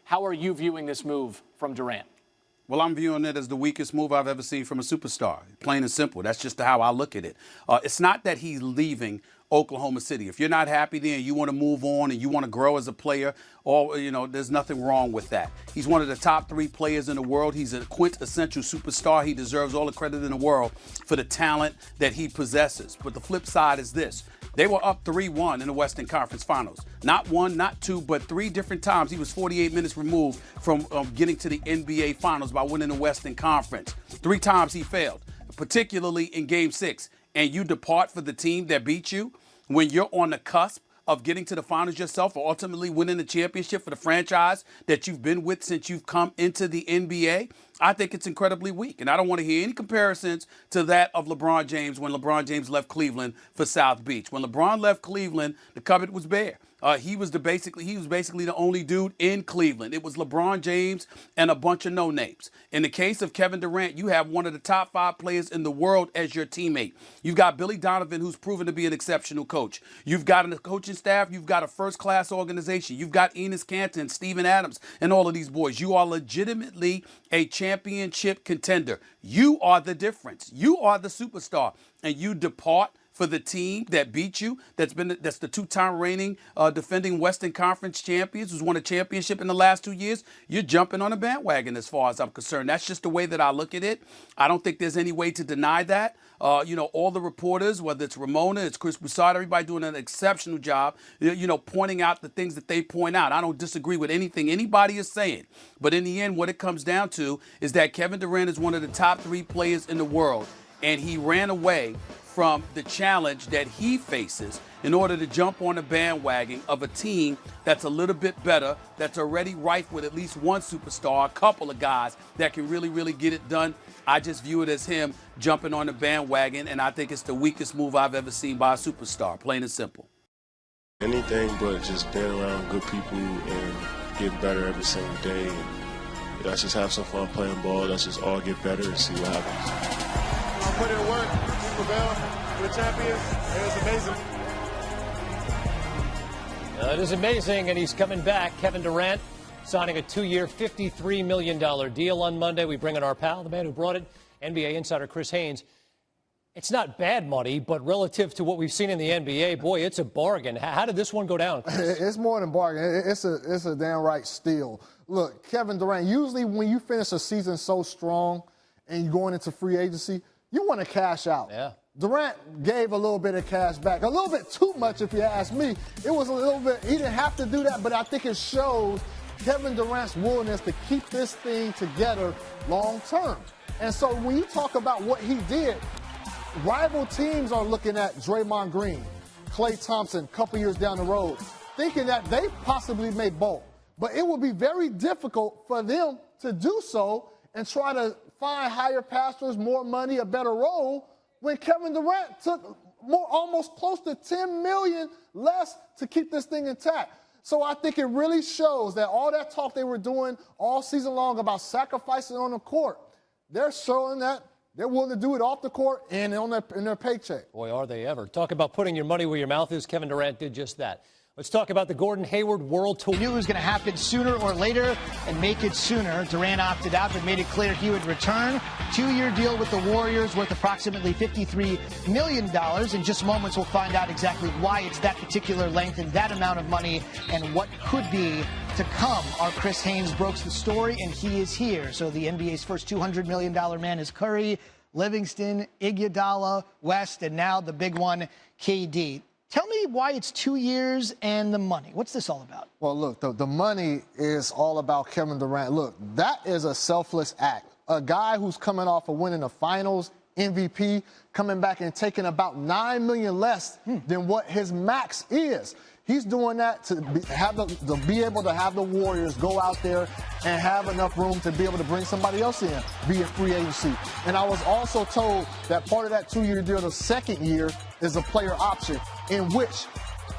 How are you viewing this move from Durant? Well, I'm viewing it as the weakest move I've ever seen from a superstar. Plain and simple. That's just how I look at it. It's not that he's leaving Oklahoma City. If you're not happy there and you want to move on and you want to grow as a player, there's nothing wrong with that. He's one of the top 3 players in the world. He's a quintessential superstar. He deserves all the credit in the world for the talent that he possesses. But the flip side is this. They were up 3-1 in the Western Conference Finals. Not 1, not 2, but 3 different times. He was 48 minutes removed from getting to the NBA Finals by winning the Western Conference. 3 times he failed, particularly in Game 6. And you depart for the team that beat you when you're on the cusp of getting to the finals yourself or ultimately winning the championship for the franchise that you've been with since you've come into the NBA, I think it's incredibly weak. And I don't want to hear any comparisons to that of LeBron James when LeBron James left Cleveland for South Beach. When LeBron left Cleveland, the cupboard was bare. He was basically the only dude in Cleveland. It was LeBron James and a bunch of no-names. In the case of Kevin Durant, you have one of the top 5 players in the world as your teammate. You've got Billy Donovan, who's proven to be an exceptional coach. You've got a coaching staff. You've got a first-class organization. You've got Enes Kanter, Steven Adams, and all of these boys. You are legitimately a championship contender. You are the difference. You are the superstar, and you depart for the team that beat you, that's the 2-time reigning defending Western Conference champions, who's won a championship in the last 2 years. You're jumping on a bandwagon as far as I'm concerned. That's just the way that I look at it. I don't think there's any way to deny that. All the reporters, whether it's Ramona, it's Chris Broussard, everybody doing an exceptional job, pointing out the things that they point out. I don't disagree with anything anybody is saying. But in the end, what it comes down to is that Kevin Durant is one of the top 3 players in the world, and he ran away from the challenge that he faces in order to jump on the bandwagon of a team that's a little bit better, that's already rife with at least one superstar, a couple of guys that can really, really get it done. I just view it as him jumping on the bandwagon, and I think it's the weakest move I've ever seen by a superstar, plain and simple. Anything but just being around good people and getting better every single day. And let's just have some fun playing ball. Let's just all get better and see what happens. I'll put in work, prevail, we're the champions, and it's amazing. It is amazing, and he's coming back. Kevin Durant signing a 2-year, $53 million deal on Monday. We bring in our pal, the man who brought it, NBA insider Chris Haynes. It's not bad money, but relative to what we've seen in the NBA, boy, it's a bargain. How did this one go down, Chris? It's more than bargain. It's a downright steal. Look, Kevin Durant, usually when you finish a season so strong and you're going into free agency, you want to cash out. Yeah. Durant gave a little bit of cash back, a little bit too much if you ask me. It was a little bit, he didn't have to do that, but I think it shows Kevin Durant's willingness to keep this thing together long term. And so when you talk about what he did, rival teams are looking at Draymond Green, Klay Thompson, a couple years down the road, thinking that they possibly may bowl. But it would be very difficult for them to do so and try to find higher pastors, more money, a better role, when Kevin Durant took almost close to $10 million less to keep this thing intact. So I think it really shows that all that talk they were doing all season long about sacrificing on the court, they're showing that they're willing to do it off the court and in their paycheck. Boy, are they ever. Talk about putting your money where your mouth is. Kevin Durant did just that. Let's talk about the Gordon Hayward World Tour. He knew it was going to happen sooner or later and make it sooner. Durant opted out but made it clear he would return. 2-year deal with the Warriors worth approximately $53 million. In just moments, we'll find out exactly why it's that particular length and that amount of money and what could be to come. Our Chris Haynes broke the story, and he is here. So the NBA's first $200 million man is Curry, Livingston, Iguodala, West, and now the big one, KD. Tell me why it's 2 years and the money. What's this all about? Well, look, the money is all about Kevin Durant. Look, that is a selfless act. A guy who's coming off of winning the finals, MVP, coming back and taking about $9 million less than what his max is. He's doing that to be able to have the Warriors go out there and have enough room to be able to bring somebody else in, be a free agency. And I was also told that part of that 2-year deal, the second year, is a player option in which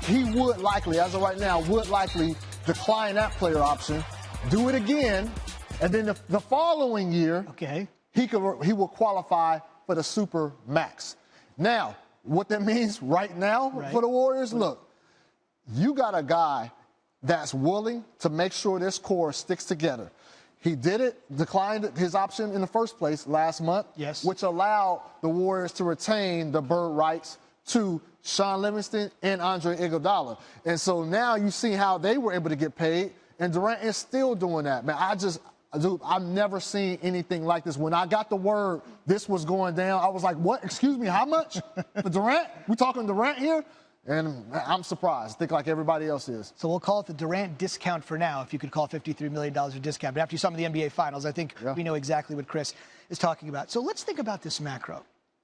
he would likely, as of right now, decline that player option, do it again, and then the following year, he will qualify for the super max. Now, what that means right now for the Warriors, look, you got a guy that's willing to make sure this core sticks together. He declined his option in the first place last month, yes, which allowed the Warriors to retain the bird rights to Sean Livingston and Andre Iguodala. And so now you see how they were able to get paid, and Durant is still doing that. Man, I've never seen anything like this. When I got the word this was going down, I was like, what? Excuse me, how much? For Durant? We talking Durant here? And I'm surprised. I think like everybody else is. So we'll call it the Durant discount for now, if you could call $53 million a discount. But after you saw him in the NBA Finals, I think we know exactly what Chris is talking about. So let's think about this macro.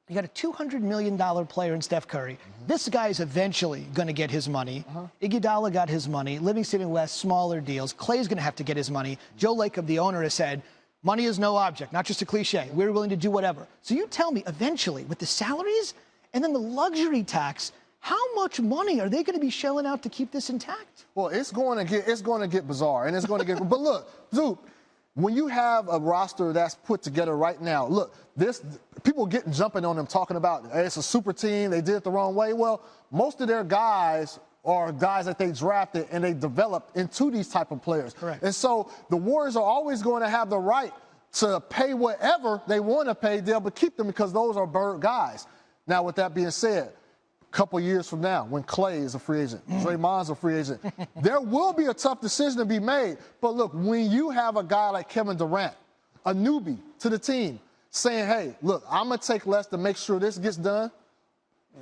You got a $200 million player in Steph Curry. This guy is eventually going to get his money. Iguodala got his money. Livingston and West, smaller deals. Clay's going to have to get his money. Joe Lacob, the owner, has said, money is no object, not just a cliche. We're willing to do whatever. So you tell me, eventually, with the salaries and then the luxury tax, how much money are they going to be shelling out to keep this intact? Well, it's going to get bizarre, and it's going to get. But look, Zoop, when you have a roster that's put together right now, look, people jumping on them talking about it's a super team. They did it the wrong way. Well, most of their guys are guys that they drafted and they developed into these type of players. Correct. And so the Warriors are always going to have the right to pay whatever they want to pay. They'll but keep them because those are bird guys. Now, with that being said, couple years from now, when Clay is a free agent, Draymond's a free agent, there will be a tough decision to be made. But look, when you have a guy like Kevin Durant, a newbie to the team, saying, hey, look, I'm going to take less to make sure this gets done,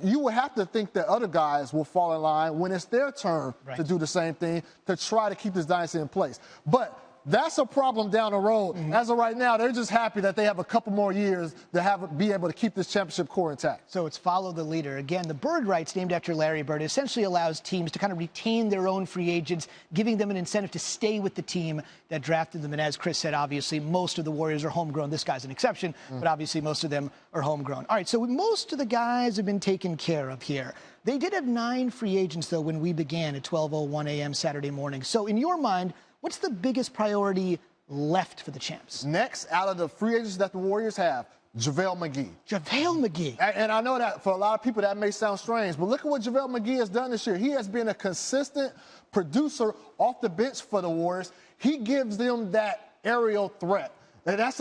you would have to think that other guys will fall in line when it's their turn to do the same thing to try to keep this dynasty in place. But that's a problem down the road. As of right now, they're just happy that they have a couple more years to be able to keep this championship core intact. So it's follow the leader. Again, the bird rights, named after Larry Bird, essentially allows teams to kind of retain their own free agents, giving them an incentive to stay with the team that drafted them. And as Chris said, obviously, most of the Warriors are homegrown. This guy's an exception, but obviously most of them are homegrown. All right, so most of the guys have been taken care of here. They did have 9 free agents, though, when we began at 12:01 a.m. Saturday morning. So in your mind, what's the biggest priority left for the champs? Next, out of the free agents that the Warriors have, JaVale McGee. JaVale McGee. And I know that for a lot of people that may sound strange, but look at what JaVale McGee has done this year. He has been a consistent producer off the bench for the Warriors. He gives them that aerial threat. And that's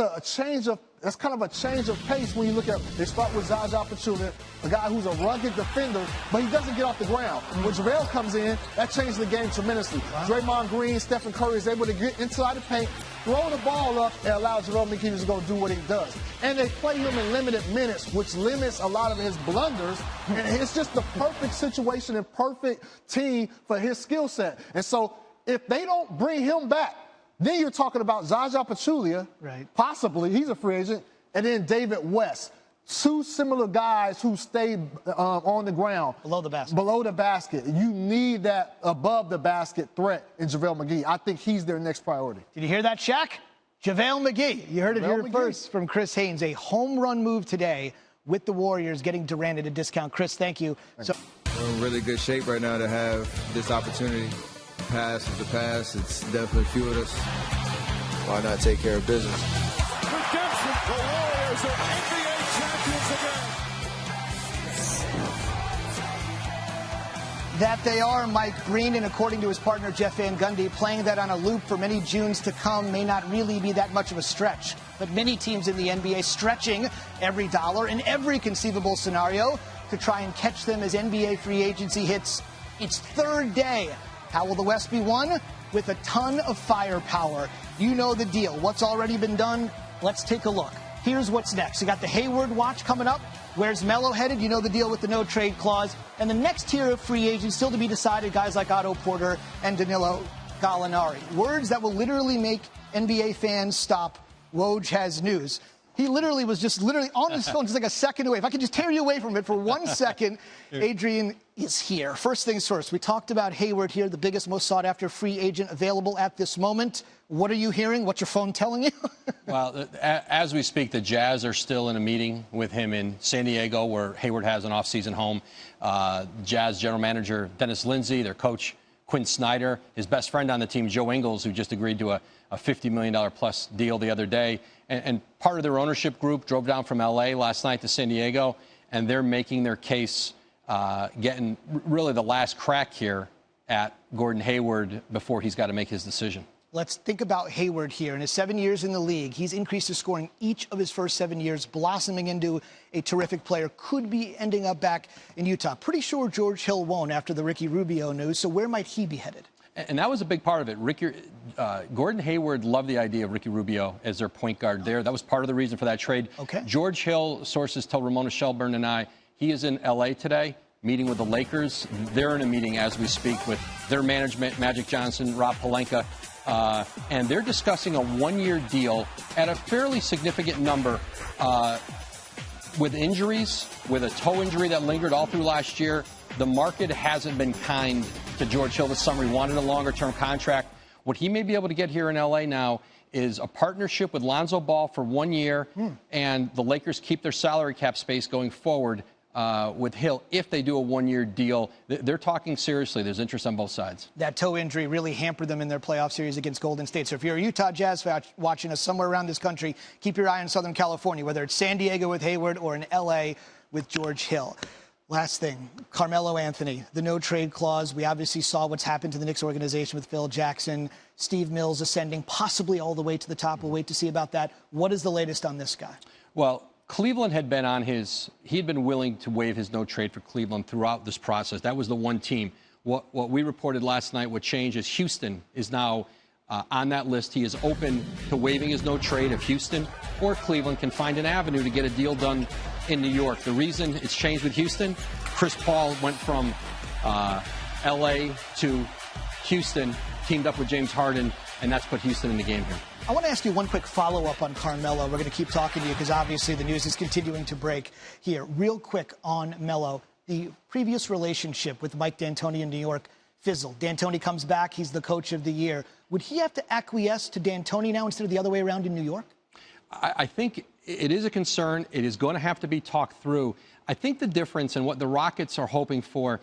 that's kind of a change of pace when you look at, they start with Zaza Pachulia, a guy who's a rugged defender, but he doesn't get off the ground. When JaVale comes in, that changes the game tremendously. Draymond Green, Stephen Curry is able to get inside the paint, throw the ball up, and allow JaVale McGee to go do what he does. And they play him in limited minutes, which limits a lot of his blunders. And it's just the perfect situation and perfect team for his skill set. And so if they don't bring him back, then you're talking about Zaza Pachulia, possibly, he's a free agent, and then David West. 2 similar guys who stay on the ground. Below the basket. Below the basket. You need that above the basket threat in JaVale McGee. I think he's their next priority. Did you hear that, Shaq? JaVale McGee. You heard it here first from Chris Haynes. A home run move today with the Warriors getting Durant at a discount. Chris, thank you. We're in really good shape right now to have this opportunity. The past is the past. It's definitely fueled us. Why not take care of business? Redemption. The Warriors are NBA champions again. That they are, Mike Green, and according to his partner Jeff Van Gundy, playing that on a loop for many Junes to come may not really be that much of a stretch. But many teams in the NBA stretching every dollar in every conceivable scenario to try and catch them as NBA free agency hits its 3rd day. How will the West be won? With a ton of firepower. You know the deal. What's already been done? Let's take a look. Here's what's next. You got the Hayward watch coming up. Where's Melo headed? You know the deal with the no-trade clause. And the next tier of free agents still to be decided, guys like Otto Porter and Danilo Gallinari. Words that will literally make NBA fans stop. Woj has news. He literally was just on his phone just like a second away. If I could just tear you away from it for 1 second, Adrian is here. First things first, we talked about Hayward here, the biggest, most sought-after free agent available at this moment. What are you hearing? What's your phone telling you? Well, as we speak, the Jazz are still in a meeting with him in San Diego, where Hayward has an off-season home. Jazz general manager Dennis Lindsey, their coach Quinn Snyder, his best friend on the team, Joe Ingles, who just agreed to a $50 million plus deal the other day. And part of their ownership group drove down from L.A. last night to San Diego, and they're making their case, getting really the last crack here at Gordon Hayward before he's got to make his decision. Let's think about Hayward here. In his 7 years in the league, he's increased his scoring each of his first 7 years, blossoming into a terrific player. Could be ending up back in Utah. Pretty sure George Hill won't after the Ricky Rubio news. So where might he be headed? And that was a big part of it. Gordon Hayward loved the idea of Ricky Rubio as their point guard there. That was part of the reason for that trade. Okay. George Hill, sources tell Ramona Shelburne and I, he is in L.A. today, meeting with the Lakers. They're in a meeting as we speak with their management, Magic Johnson, Rob Pelinka, and they're discussing a one-year deal at a fairly significant number with injuries, with a toe injury that lingered all through last year. The market hasn't been kind to George Hill this summer. He wanted a longer-term contract. What he may be able to get here in L.A. now is a partnership with Lonzo Ball for 1 year, and the Lakers keep their salary cap space going forward with Hill. If they do a one-year deal, they're talking seriously. There's interest on both sides. That toe injury really hampered them in their playoff series against Golden State. So if you're a Utah Jazz fan watching us somewhere around this country, keep your eye on Southern California, whether it's San Diego with Hayward or in L.A. with George Hill. Last thing, Carmelo Anthony, the no-trade clause. We obviously saw what's happened to the Knicks organization with Phil Jackson, Steve Mills ascending possibly all the way to the top. We'll wait to see about that. What is the latest on this guy? Well, Cleveland had been he'd been willing to waive his no-trade for Cleveland throughout this process. That was the one team. What we reported last night, what changed is Houston is now on that list. He is open to waiving his no-trade if Houston or Cleveland can find an avenue to get a deal done in New York. The reason it's changed with Houston, Chris Paul went from L.A. to Houston, teamed up with James Harden, and that's put Houston in the game here. I want to ask you one quick follow-up on Carmelo. We're going to keep talking to you because obviously the news is continuing to break here. Real quick on Melo, the previous relationship with Mike D'Antoni in New York fizzled. D'Antoni comes back. He's the coach of the year. Would he have to acquiesce to D'Antoni now instead of the other way around in New York? I think it is a concern. It is going to have to be talked through. I think the difference and what the Rockets are hoping for,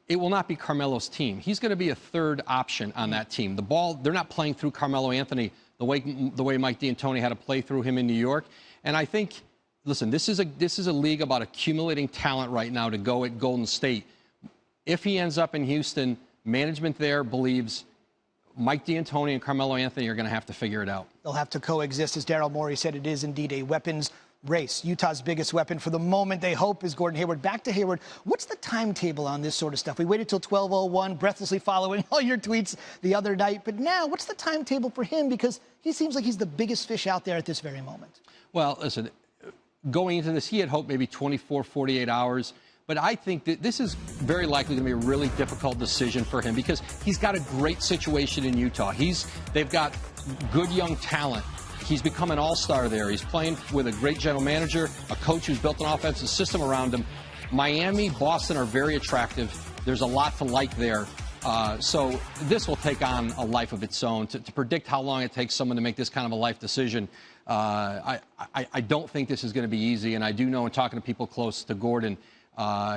it will not be Carmelo's team. He's going to be a third option on that team. The ball, they're not playing through Carmelo Anthony the way Mike D'Antoni had to play through him in New York. And I think, listen, this is a league about accumulating talent right now to go at Golden State. If he ends up in Houston, management there believes Mike D'Antoni and Carmelo Anthony are going to have to figure it out. They'll have to coexist. As Daryl Morey said, it is indeed a weapons race. Utah's biggest weapon for the moment, they hope, is Gordon Hayward. Back to Hayward. What's the timetable on this sort of stuff? We waited till 12:01, breathlessly following all your tweets the other night. But now, what's the timetable for him? Because he seems like he's the biggest fish out there at this very moment. Well, listen, going into this, he had hoped maybe 24, 48 hours. But I think that this is very likely going to be a really difficult decision for him because he's got a great situation in Utah. They've got good young talent. He's become an all-star there. He's playing with a great general manager, a coach who's built an offensive system around him. Miami, Boston are very attractive. There's a lot to like there. So this will take on a life of its own. To predict how long it takes someone to make this kind of a life decision, I don't think this is going to be easy. And I do know in talking to people close to Gordon,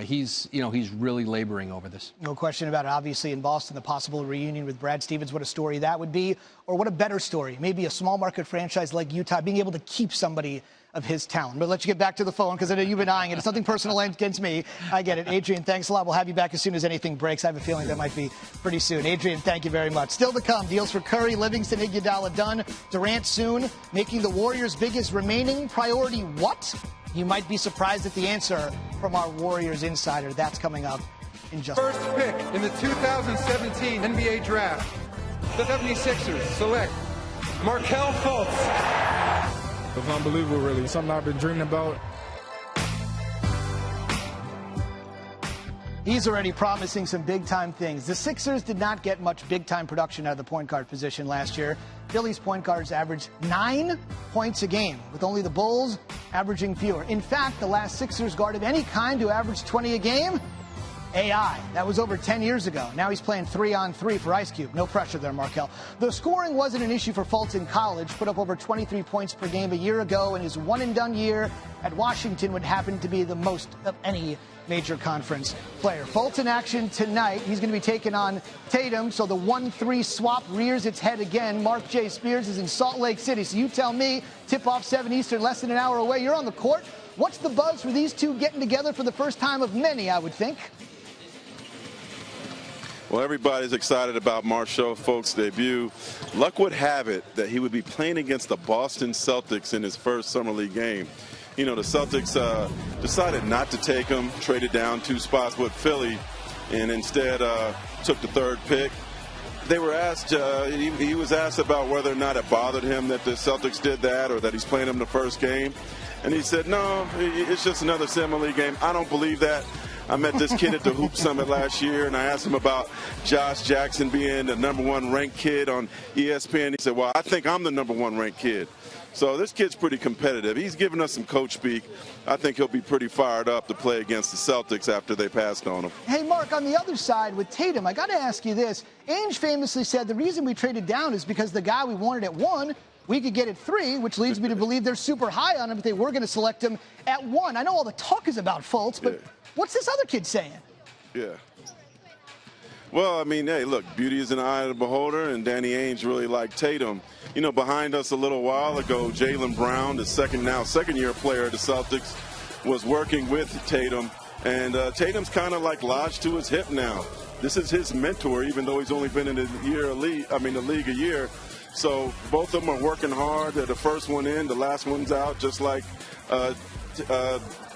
he's really laboring over this. No question about it. Obviously, in Boston, the possible reunion with Brad Stevens, what a story that would be. Or what a better story, maybe a small market franchise like Utah being able to keep somebody of his talent. But let you get back to the phone because I know you've been eyeing it. It's nothing personal against me. I get it. Adrian, thanks a lot. We'll have you back as soon as anything breaks. I have a feeling that might be pretty soon. Adrian, thank you very much. Still to come, deals for Curry, Livingston, Iguodala done. Durant soon, making the Warriors' biggest remaining priority what? You might be surprised at the answer from our Warriors insider. That's coming up in just a First pick in the 2017 NBA Draft. The 76ers select Markelle Fultz. It's unbelievable, really. Something I've been dreaming about. He's already promising some big-time things. The Sixers did not get much big-time production out of the point guard position last year. Philly's point guards averaged 9 points a game, with only the Bulls averaging fewer. In fact, the last Sixers guard of any kind who averaged 20 a game, AI. That was over 10 years ago. Now he's playing 3-on-3 for Ice Cube. No pressure there, Markelle. The scoring wasn't an issue for Fultz in college. Put up over 23 points per game a year ago, and his one-and-done year at Washington would happen to be the most of any major conference player. Fultz in action tonight. He's going to be taking on Tatum, so the 1-3 swap rears its head again. Mark J. Spears is in Salt Lake City, so you tell me, tip-off 7 Eastern, less than an hour away. You're on the court. What's the buzz for these two getting together for the first time of many, I would think? Well, everybody's excited about Marshall Faulk's debut. Luck would have it that he would be playing against the Boston Celtics in his first Summer League game. You know, the Celtics decided not to take him, traded down 2 spots with Philly, and instead took the 3rd pick. They were asked, he was asked about whether or not it bothered him that the Celtics did that or that he's playing him the first game. And he said, no, it's just another Summer League game. I don't believe that. I met this kid at the Hoop Summit last year, and I asked him about Josh Jackson being the #1 ranked kid on ESPN. He said, well, I think I'm the #1 ranked kid. So this kid's pretty competitive. He's giving us some coach speak. I think he'll be pretty fired up to play against the Celtics after they passed on him. Hey, Mark, on the other side with Tatum, I got to ask you this. Ainge famously said the reason we traded down is because the guy we wanted at 1, we could get at 3, which leads me to believe they're super high on him if they were going to select him at 1. I know all the talk is about Fultz, but what's this other kid saying? Yeah. Well, I mean, hey, look, beauty is in the eye of the beholder, and Danny Ainge really liked Tatum. You know, behind us a little while ago, Jaylen Brown, the second-year player of the Celtics, was working with Tatum, and Tatum's kind of like lodged to his hip now. This is his mentor, even though he's only been in the league a year. So both of them are working hard. They're the first one in, the last one's out, just like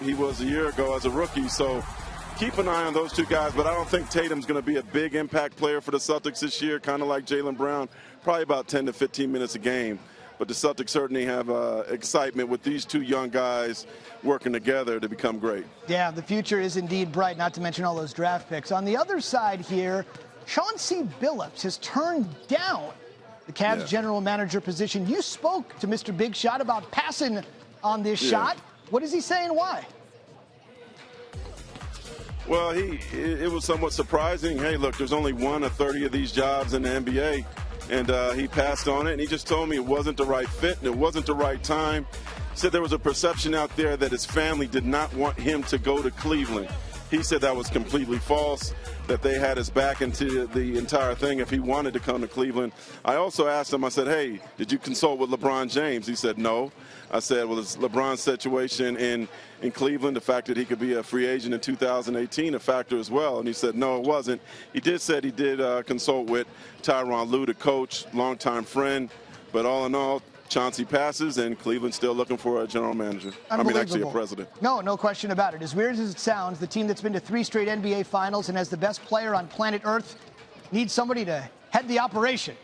he was a year ago as a rookie. So keep an eye on those 2 guys, but I don't think Tatum's going to be a big impact player for the Celtics this year, kind of like Jaylen Brown, probably about 10 to 15 minutes a game. But the Celtics certainly have excitement with these 2 young guys working together to become great. Yeah, the future is indeed bright, not to mention all those draft picks. On the other side here, Chauncey Billups has turned down the Cavs general manager position. You spoke to Mr. Big Shot about passing on this shot. What is he saying? Why? Well, it was somewhat surprising. Hey, look, there's only 1 of 30 of these jobs in the NBA, and he passed on it, and he just told me it wasn't the right fit and it wasn't the right time. He said there was a perception out there that his family did not want him to go to Cleveland. He said that was completely false, that they had his back into the entire thing if he wanted to come to Cleveland. I also asked him, I said, hey, did you consult with LeBron James? He said, no. I said, well, is LeBron's situation in Cleveland, the fact that he could be a free agent in 2018, a factor as well? And he said, no, it wasn't. He did consult with Tyronn Lue, the coach, longtime friend. But all in all, Chauncey passes, and Cleveland's still looking for a general manager. I mean, actually a president. No question about it. As weird as it sounds, the team that's been to 3 straight NBA Finals and has the best player on planet Earth needs somebody to head the operation.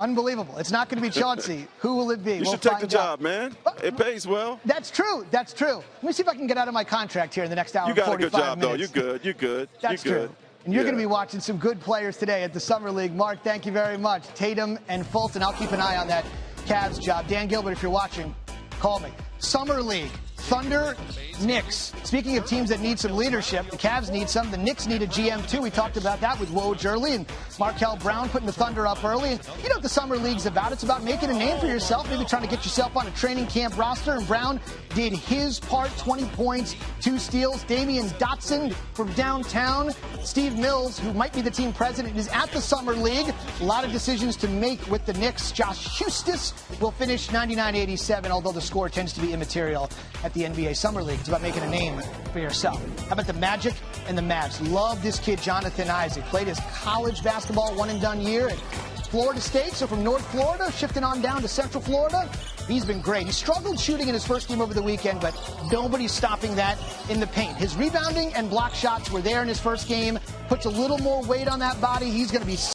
Unbelievable. It's not going to be Chauncey. Who will it be? You should take the job, man. It pays well. That's true. That's true. Let me see if I can get out of my contract here in the next hour. You got a good job, minutes. though. You're good. That's true. And you're going to be watching some good players today at the Summer League. Mark, thank you very much. Tatum and Fultz, and I'll keep an eye on that Cavs job. Dan Gilbert, if you're watching, call me. Summer League. Thunder, Knicks. Speaking of teams that need some leadership, the Cavs need some. The Knicks need a GM, too. We talked about that with Woj early and Markel Brown putting the Thunder up early. And you know what the Summer League's about? It's about making a name for yourself, maybe trying to get yourself on a training camp roster. And Brown did his part, 20 points, 2 steals. Damian Dotson from downtown. Steve Mills, who might be the team president, is at the Summer League. A lot of decisions to make with the Knicks. Josh Hustis will finish 99-87, although the score tends to be immaterial at the NBA Summer League. It's about making a name for yourself. How about the Magic and the Mavs? Love this kid, Jonathan Isaac. Played his college basketball one-and-done year at Florida State, so from North Florida, shifting on down to Central Florida. He's been great. He struggled shooting in his first game over the weekend, but nobody's stopping that in the paint. His rebounding and block shots were there in his first game. Puts a little more weight on that body. He's going to be